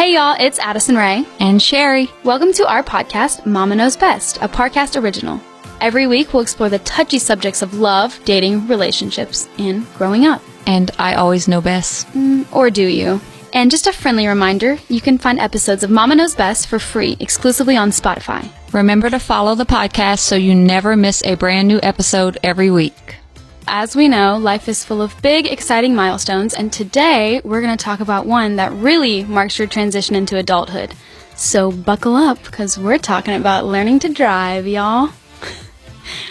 Hey y'all, it's Addison Rae and Sheri. Welcome to our podcast, Mama Knows Best, a Parcast original. Every week we'll explore the touchy subjects of love, dating, relationships, and growing up. And I always know best. Or do you? And just a friendly reminder, you can find episodes of Mama Knows Best for free, exclusively on Spotify. Remember to follow the podcast so you never miss a brand new episode every week. As we know, life is full of big, exciting milestones, and today we're going to talk about one that really marks your transition into adulthood. So buckle up, because we're talking about learning to drive, y'all.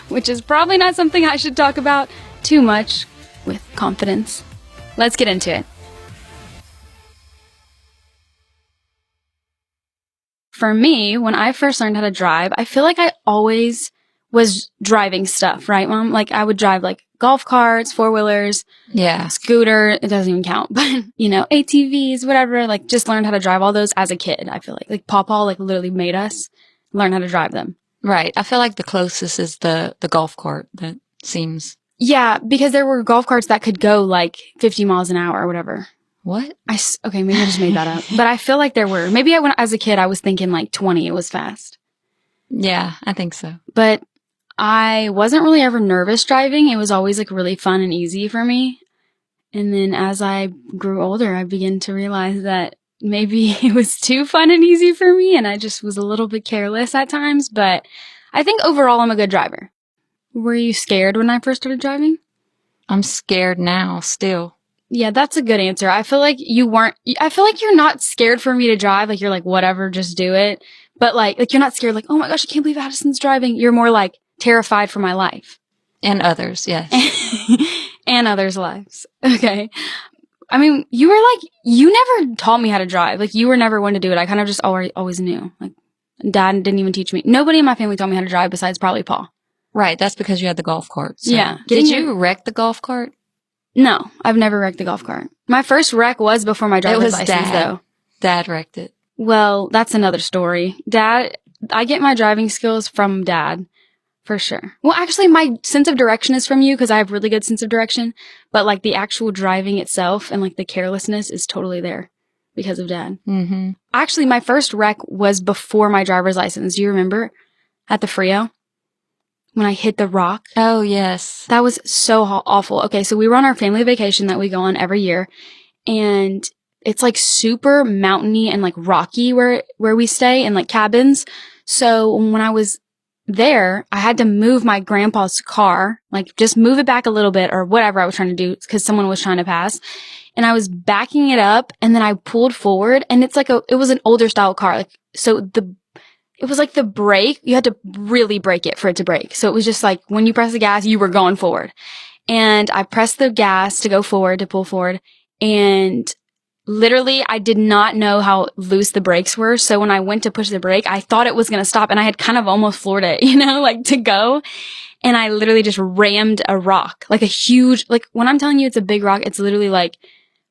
Which is probably not something I should talk about too much with confidence. Let's get into it. For me, when I first learned how to drive, I feel like I always was driving stuff, right, Mom? Like, I would drive, like, golf carts, four-wheelers, scooter, it doesn't even count, but, you know, ATVs, whatever, like, just learned how to drive all those as a kid, I feel like. Like, Pawpaw, like, literally made us learn how to drive them. Right. I feel like the closest is the golf cart, that seems. Yeah, because there were golf carts that could go, like, 50 miles an hour or whatever. What? Okay, maybe I just made that up. But I feel like there were. Maybe when as a kid, I was thinking, like, 20, it was fast. Yeah, I think so. But I wasn't really ever nervous driving. It was always, like, really fun and easy for me. And then as I grew older, I began to realize that maybe it was too fun and easy for me, and I just was a little bit careless at times. But I think overall, I'm a good driver. Were you scared when I first started driving? I'm scared now, still. Yeah, that's a good answer. I feel like you weren't, I feel like you're not scared for me to drive. Like, you're like, whatever, just do it. But like you're not scared, like, oh my gosh, I can't believe Addison's driving. You're more like terrified for my life. And others, yes. And others' lives. Okay. I mean, you were like, you never taught me how to drive. Like, you were never one to do it. I kind of just always knew. Like, Dad didn't even teach me. Nobody in my family taught me how to drive besides probably Paul. Right. That's because you had the golf cart. So. Yeah. Did you wreck the golf cart? No, I've never wrecked the golf cart. My first wreck was before my driver's license, though. Dad wrecked it. Well, that's another story. I get my driving skills from Dad, for sure. Well, actually, my sense of direction is from you, because I have really good sense of direction. But, like, the actual driving itself and, like, the carelessness is totally there because of Dad. Mm-hmm. Actually, my first wreck was before my driver's license. Do you remember? At the Frio? When I hit the rock. Oh, yes. That was so awful. Okay, so we were on our family vacation that we go on every year, and it's like super mountainy and like rocky where we stay in like cabins. So when I was there, I had to move my grandpa's car, like just move it back a little bit or whatever I was trying to do because someone was trying to pass. And I was backing it up, and then I pulled forward, and it's like it was an older style car. Like, so it was like the brake, you had to really brake it for it to brake. So it was just like when you press the gas, you were going forward. And I pressed the gas to go forward, to pull forward. And literally, I did not know how loose the brakes were. So when I went to push the brake, I thought it was going to stop. And I had kind of almost floored it, you know, like to go. And I literally just rammed a rock, like a huge, like when I'm telling you it's a big rock, it's literally like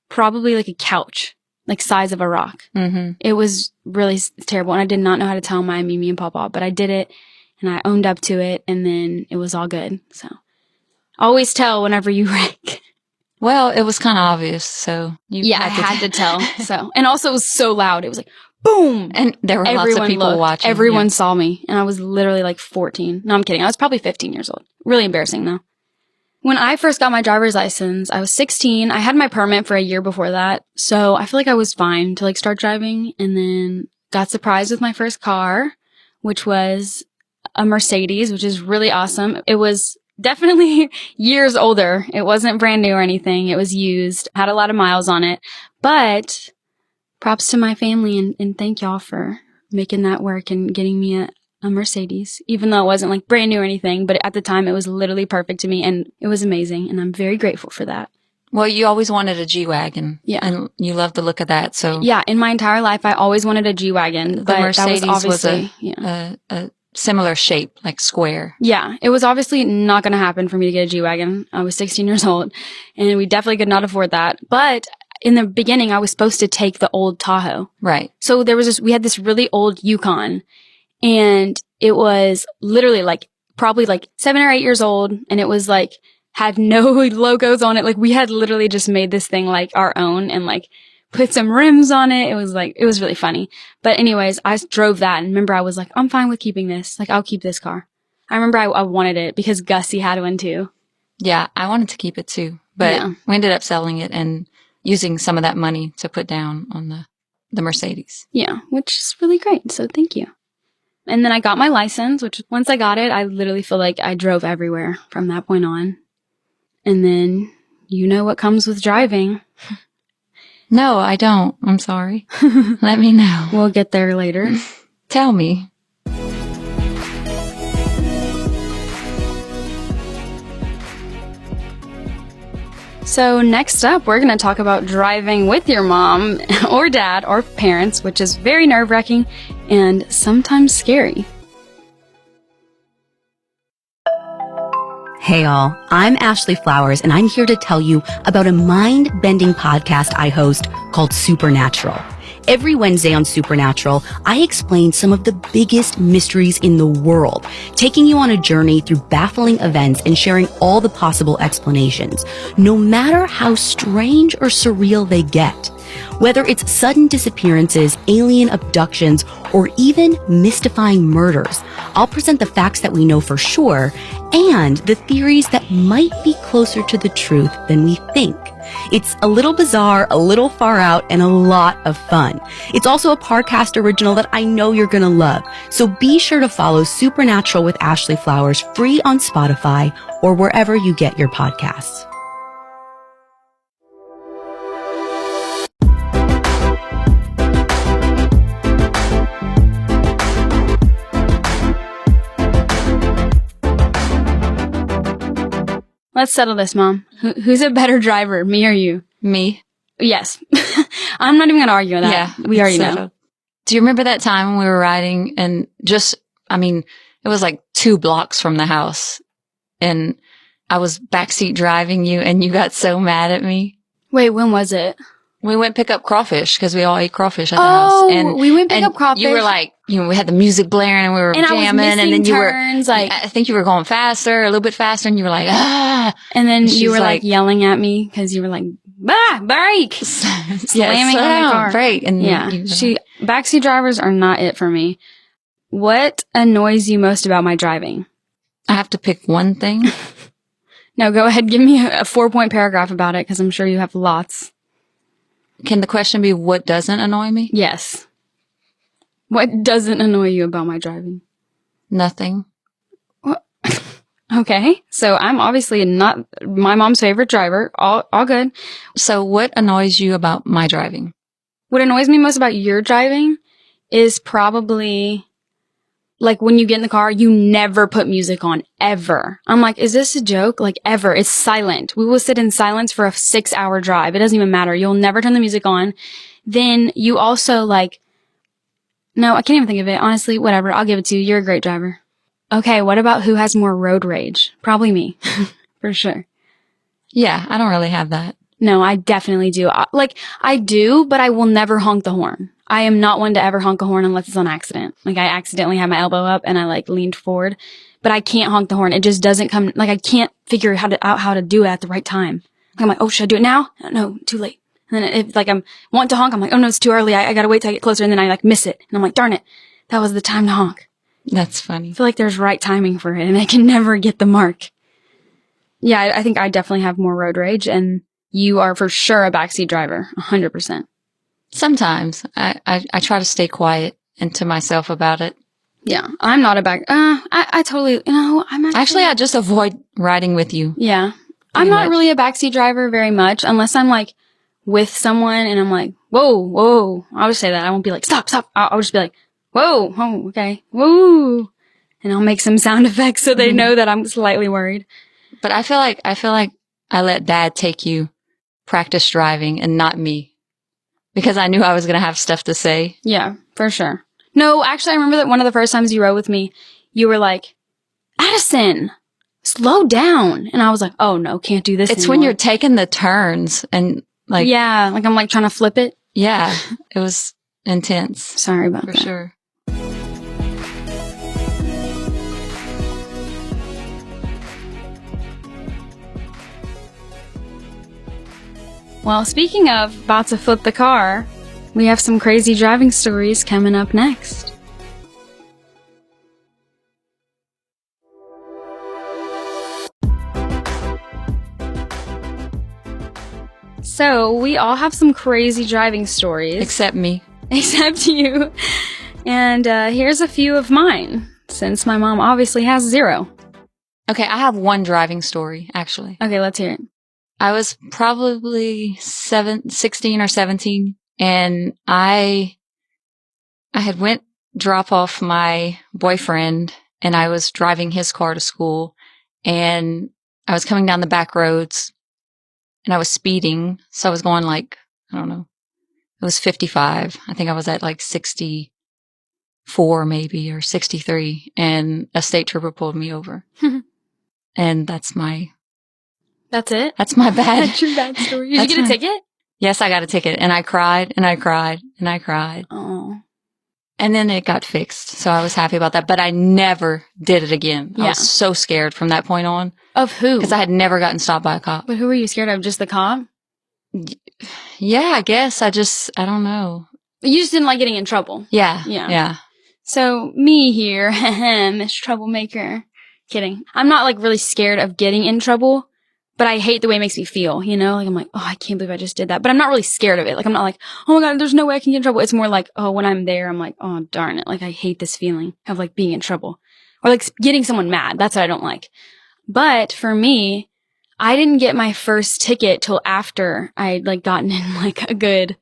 probably like a couch. Like size of a rock. Mm-hmm. It was really terrible, and I did not know how to tell my Mimi and Pawpaw, but I did it, and I owned up to it, and then it was all good. So, always tell whenever you wreck. Well, it was kind of obvious, so I had to tell. So, and also it was so loud. It was like boom, and there were lots of people watching. Everyone saw me, and I was literally like 14. No, I'm kidding. I was probably 15 years old. Really embarrassing though. When I first got my driver's license, I was 16. I had my permit for a year before that. So I feel like I was fine to like start driving, and then got surprised with my first car, which was a Mercedes, which is really awesome. It was definitely years older. It wasn't brand new or anything. It was used, had a lot of miles on it, but props to my family and thank y'all for making that work and getting me a Mercedes, even though it wasn't like brand new or anything, but at the time it was literally perfect to me, and it was amazing, and I'm very grateful for that. Well, you always wanted a G-Wagon. Yeah. And you love the look of that, so. Yeah, in my entire life, I always wanted a G-Wagon, but Mercedes that was obviously a similar shape, like square. Yeah, it was obviously not going to happen for me to get a G-Wagon. I was 16 years old, and we definitely could not afford that, but in the beginning, I was supposed to take the old Tahoe. Right. So we had this really old Yukon, and it was literally like probably like 7 or 8 years old, and it was like had no logos on it. Like we had literally just made this thing like our own and like put some rims on it. It was really funny. But anyways, I drove that and remember I was like, I'm fine with keeping this. Like, I'll keep this car. I remember I wanted it because Gussie had one too. Yeah, I wanted to keep it too, but we ended up selling it and using some of that money to put down on the Mercedes. Yeah, which is really great. So thank you. And then I got my license, which once I got it, I literally feel like I drove everywhere from that point on. And then you know what comes with driving. No, I don't. I'm sorry. Let me know. We'll get there later. Tell me. So next up, we're going to talk about driving with your mom or dad or parents, which is very nerve-wracking and sometimes scary. Hey all, I'm Ashley Flowers and I'm here to tell you about a mind-bending podcast I host called Supernatural. Every Wednesday on Supernatural, I explain some of the biggest mysteries in the world, taking you on a journey through baffling events and sharing all the possible explanations, no matter how strange or surreal they get. Whether it's sudden disappearances, alien abductions, or even mystifying murders, I'll present the facts that we know for sure and the theories that might be closer to the truth than we think. It's a little bizarre, a little far out, and a lot of fun. It's also a Parcast original that I know you're gonna love. So be sure to follow Supernatural with Ashley Flowers free on Spotify or wherever you get your podcasts. Let's settle this, Mom. Who's a better driver, me or you? Me. Yes. I'm not even going to argue with that. Yeah. We already know. Do you remember that time when we were riding and it was like 2 blocks from the house and I was backseat driving you and you got so mad at me? Wait, when was it? We went pick up crawfish because we all ate crawfish at the house. And we went pick up crawfish. You were like, we had the music blaring and we were jamming. And then turns, I think you were going faster, a little bit faster, and you were like, ah. And then you were like yelling at me because you were like, brake! Slamming on the car. Brake. And backseat drivers are not it for me. What annoys you most about my driving? I have to pick one thing. No, go ahead. Give me a 4-point paragraph about it because I'm sure you have lots. Can the question be, what doesn't annoy me? Yes. What doesn't annoy you about my driving? Nothing. Well, okay. So I'm obviously not my mom's favorite driver. All good. So what annoys you about my driving? What annoys me most about your driving is probably like when you get in the car, you never put music on, ever. I'm like, is this a joke? Like, ever. It's silent. We will sit in silence for a 6-hour drive. It doesn't even matter. You'll never turn the music on. Then you also like, no, I can't even think of it. Honestly, whatever. I'll give it to you. You're a great driver. Okay, what about who has more road rage? Probably me. For sure. Yeah, I don't really have that. No, I definitely do. I do, but I will never honk the horn. I am not one to ever honk a horn unless it's on accident. Like, I accidentally had my elbow up and I leaned forward, but I can't honk the horn. It just doesn't come, I can't figure out how to do it at the right time. I'm like, oh, should I do it now? No, too late. And then if I'm want to honk, I'm like, oh no, it's too early. I gotta wait till I get closer. And then I miss it. And I'm like, darn it. That was the time to honk. That's funny. I feel like there's right timing for it and I can never get the mark. Yeah, I think I definitely have more road rage and you are for sure a backseat driver. 100%. Sometimes I try to stay quiet and to myself about it. Yeah, I'm not a I totally, I'm actually, I just avoid riding with you. Yeah. I'm not really a backseat driver very much unless I'm like with someone and I'm like, whoa. I'll just say that. I won't be like, stop. I'll just be like, whoa, oh, okay, whoa. And I'll make some sound effects so they know that I'm slightly worried. But I feel like I let Dad take you practice driving and not me. Because I knew I was going to have stuff to say. Yeah, for sure. No, actually, I remember that one of the first times you rode with me, you were like, Addison, slow down. And I was like, oh no, can't do this anymore. When you're taking the turns and like... Yeah, like I'm like trying to flip it. Yeah, it was intense. Sorry about that. For sure. Well, speaking of about to flip the car, we have some crazy driving stories coming up next. So, we all have some crazy driving stories. Except me. Except you. And here's a few of mine, since my mom obviously has 0. Okay, I have one driving story, actually. Okay, let's hear it. I was probably 16 or 17, and I had went drop off my boyfriend, and I was driving his car to school, and I was coming down the back roads, and I was speeding, so I was going like, I don't know, it was 55. I think I was at like 64 maybe, or 63, and a state trooper pulled me over. And that's it? That's my bad. That's your bad story. Did you get a ticket? Yes, I got a ticket, and I cried, and I cried, and I cried. Oh. And then it got fixed, so I was happy about that, but I never did it again. Yeah. I was so scared from that point on. Of who? Because I had never gotten stopped by a cop. But who were you scared of? Just the cop? Yeah, I guess. I don't know. You just didn't like getting in trouble. Yeah. So, me here, Miss Troublemaker. Kidding. I'm not like really scared of getting in trouble, but I hate the way it makes me feel, you know? Like I'm like, oh, I can't believe I just did that. But I'm not really scared of it. Like I'm not like, oh my God, there's no way I can get in trouble. It's more like, oh, when I'm there, I'm like, oh, darn it. Like I hate this feeling of like being in trouble or like getting someone mad. That's what I don't like. But for me, I didn't get my first ticket till after I'd like gotten in like a good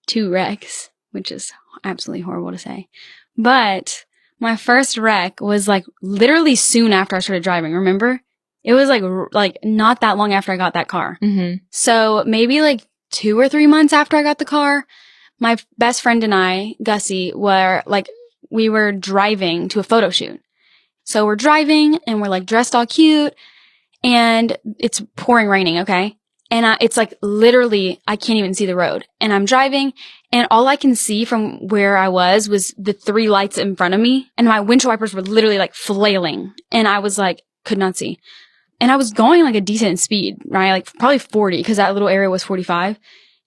2 wrecks, which is absolutely horrible to say. But my first wreck was like literally soon after I started driving. Remember? It was like not that long after I got that car. Mm-hmm. So maybe like 2 or 3 months after I got the car, my best friend and I, Gussie, we were driving to a photo shoot. So we're driving and we're like dressed all cute and it's pouring raining. Okay. And it's like literally, I can't even see the road and I'm driving and all I can see from where I was the 3 lights in front of me and my windshield wipers were literally like flailing and I was like, could not see. And I was going like a decent speed, right? Like probably 40 because that little area was 45.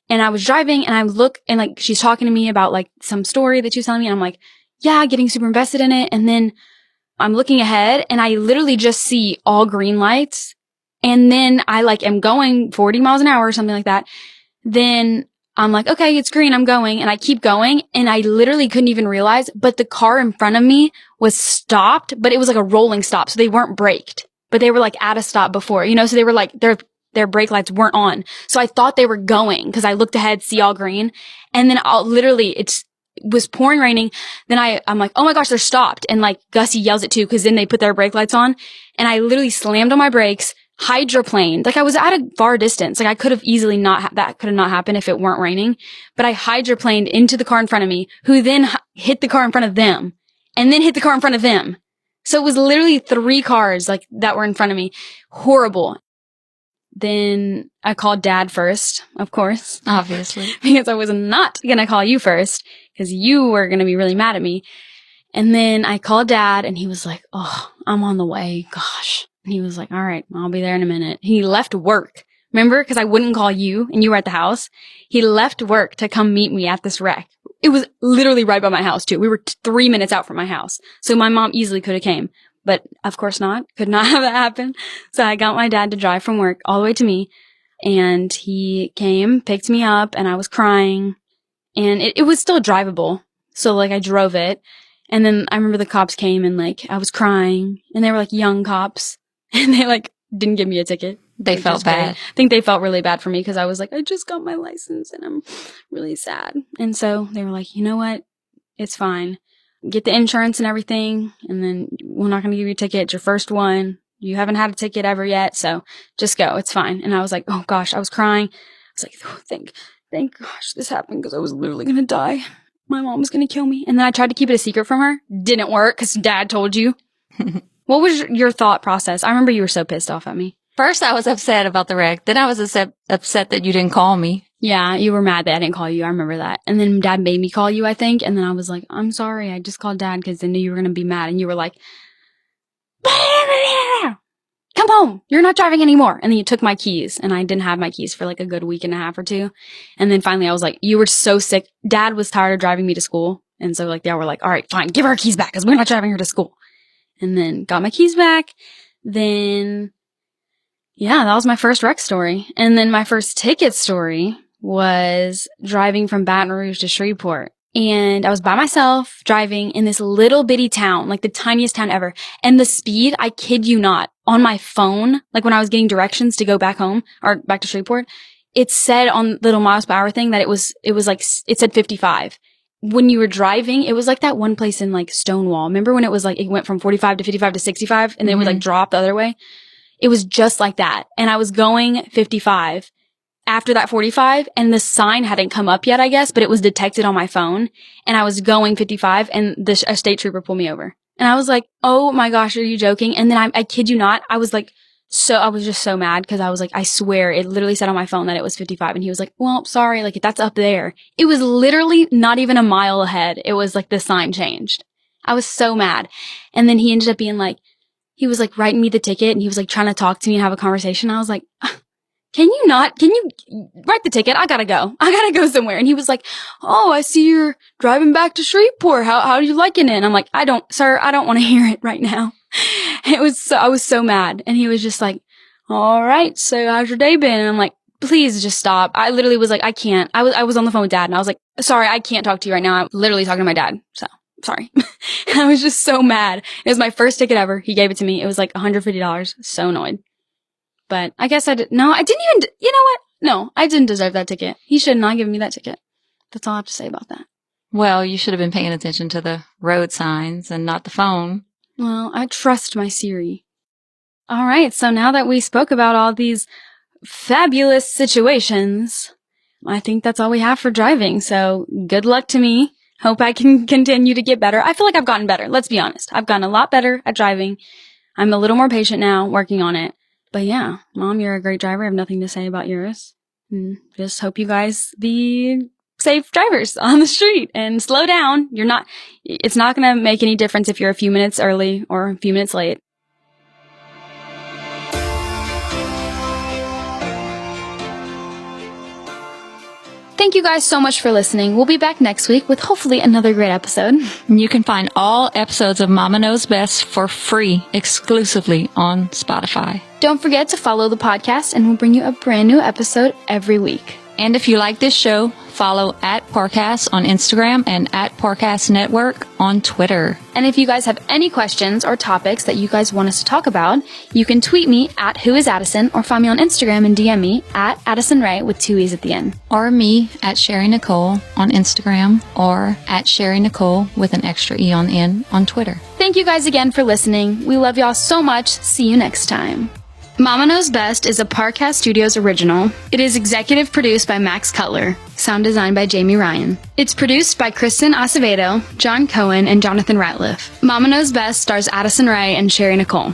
And I was driving and I look and like she's talking to me about like some story that she was telling me and I'm like, yeah, getting super invested in it. And then I'm looking ahead and I literally just see all green lights. And then I like am going 40 miles an hour or something like that. Then I'm like, okay, it's green. I'm going. And I keep going. And I literally couldn't even realize, but the car in front of me was stopped, but it was like a rolling stop. So they weren't braked, but they were like at a stop before, you know? So they were like, their brake lights weren't on. So I thought they were going because I looked ahead, see all green. And then it was pouring raining. Then I'm like, oh my gosh, they're stopped. And like Gussie yells it too because then they put their brake lights on. And I literally slammed on my brakes, hydroplaned. Like I was at a far distance. Like I could have easily that could have not happened if it weren't raining. But I hydroplaned into the car in front of me, who then hit the car in front of them and then hit the car in front of them. So it was literally 3 cars like that were in front of me. Horrible. Then I called Dad first, of course. Obviously. Because I was not going to call you first because you were going to be really mad at me. And then I called Dad and he was like, oh, I'm on the way. Gosh. And he was like, all right, I'll be there in a minute. He left work. Remember? Because I wouldn't call you and you were at the house. He left work to come meet me at this wreck. It was literally right by my house too. We were 3 minutes out from my house. So my mom easily could have came. But of course not. Could not have that happen. So I got my dad to drive from work all the way to me. And he came, picked me up, and I was crying. And it was still drivable. So like I drove it. And then I remember the cops came and like I was crying. And they were like young cops. And they like didn't give me a ticket. They felt bad. I think they felt really bad for me because I was like, I just got my license and I'm really sad. And so they were like, you know what? It's fine. Get the insurance and everything. And then we're not going to give you a ticket. It's your first one. You haven't had a ticket ever yet. So just go. It's fine. And I was like, oh gosh, I was crying. I was like, oh, thank gosh this happened because I was literally going to die. My mom was going to kill me. And then I tried to keep it a secret from her. Didn't work because Dad told you. What was your thought process? I remember you were so pissed off at me. First, I was upset about the wreck. Then I was upset that you didn't call me. Yeah, you were mad that I didn't call you. I remember that. And then Dad made me call you, I think. And then I was like, I'm sorry. I just called Dad because I knew you were going to be mad. And you were like, come home. You're not driving anymore. And then he took my keys, and I didn't have my keys for like a good week and a half or two. And then finally I was like, you were so sick. Dad was tired of driving me to school. And so like they were like, all right, fine, give her keys back because we're not driving her to school. And then got my keys back. Then, yeah, that was my first wreck story. And then my first ticket story was driving from Baton Rouge to Shreveport. And I was by myself driving in this little bitty town, like the tiniest town ever. And the speed, I kid you not, on my phone, like when I was getting directions to go back home or back to Shreveport, it said on little miles per hour thing that it was like, it said 55. When you were driving, it was like that one place in like Stonewall. Remember when it was like, it went from 45 to 55 to 65 and then it would like drop the other way? It was just like that. And I was going 55 after that 45 and the sign hadn't come up yet, I guess, but it was detected on my phone and I was going 55 and a state trooper pulled me over. And I was like, oh my gosh, are you joking? And then I kid you not, I was just so mad because I was like, I swear it literally said on my phone that it was 55. And he was like, well, sorry, like that's up there. It was literally not even a mile ahead. It was like the sign changed. I was so mad. And then he ended up being like, he was like writing me the ticket and he was like trying to talk to me and have a conversation. I was like, can you write the ticket? I gotta go somewhere. And he was like, oh, I see you're driving back to Shreveport. How are you liking it? And I'm like, sir, I don't want to hear it right now. I was so mad. And he was just like, all right, so how's your day been? And I'm like, please just stop. I literally was like, I can't. I was on the phone with Dad and I was like, sorry, I can't talk to you right now. I'm literally talking to my dad. So sorry. And I was just so mad. It was my first ticket ever. He gave it to me. It was like $150. So annoyed. But I guess I didn't even, you know what? No, I didn't deserve that ticket. He should not give me that ticket. That's all I have to say about that. Well, you should have been paying attention to the road signs and not the phone. Well, I trust my Siri. All right. So now that we spoke about all these fabulous situations, I think that's all we have for driving. So good luck to me. Hope I can continue to get better. I feel like I've gotten better. Let's be honest. I've gotten a lot better at driving. I'm a little more patient now, working on it. But yeah, Mom, you're a great driver. I have nothing to say about yours. And just hope you guys be safe drivers on the street and slow down. It's not going to make any difference if you're a few minutes early or a few minutes late. Thank you guys so much for listening. We'll be back next week with hopefully another great episode. You can find all episodes of Mama Knows Best for free exclusively on Spotify. Don't forget to follow the podcast and we'll bring you a brand new episode every week. And if you like this show, follow @Parcast on Instagram and @Parcast Network on Twitter. And if you guys have any questions or topics that you guys want us to talk about, you can tweet me @WhoIsAddison or find me on Instagram and DM me @Addison Rae with 2 E's at the end. Or me @Sheri Nicole on Instagram or @Sheri Nicole with an extra E on the end on Twitter. Thank you guys again for listening. We love y'all so much. See you next time. Mama Knows Best is a Parcast Studios original. It is executive produced by Max Cutler. Sound designed by Jamie Ryan. It's produced by Kristen Acevedo, John Cohen, and Jonathan Ratliff. Mama Knows Best stars Addison Rae and Sheri Nicole.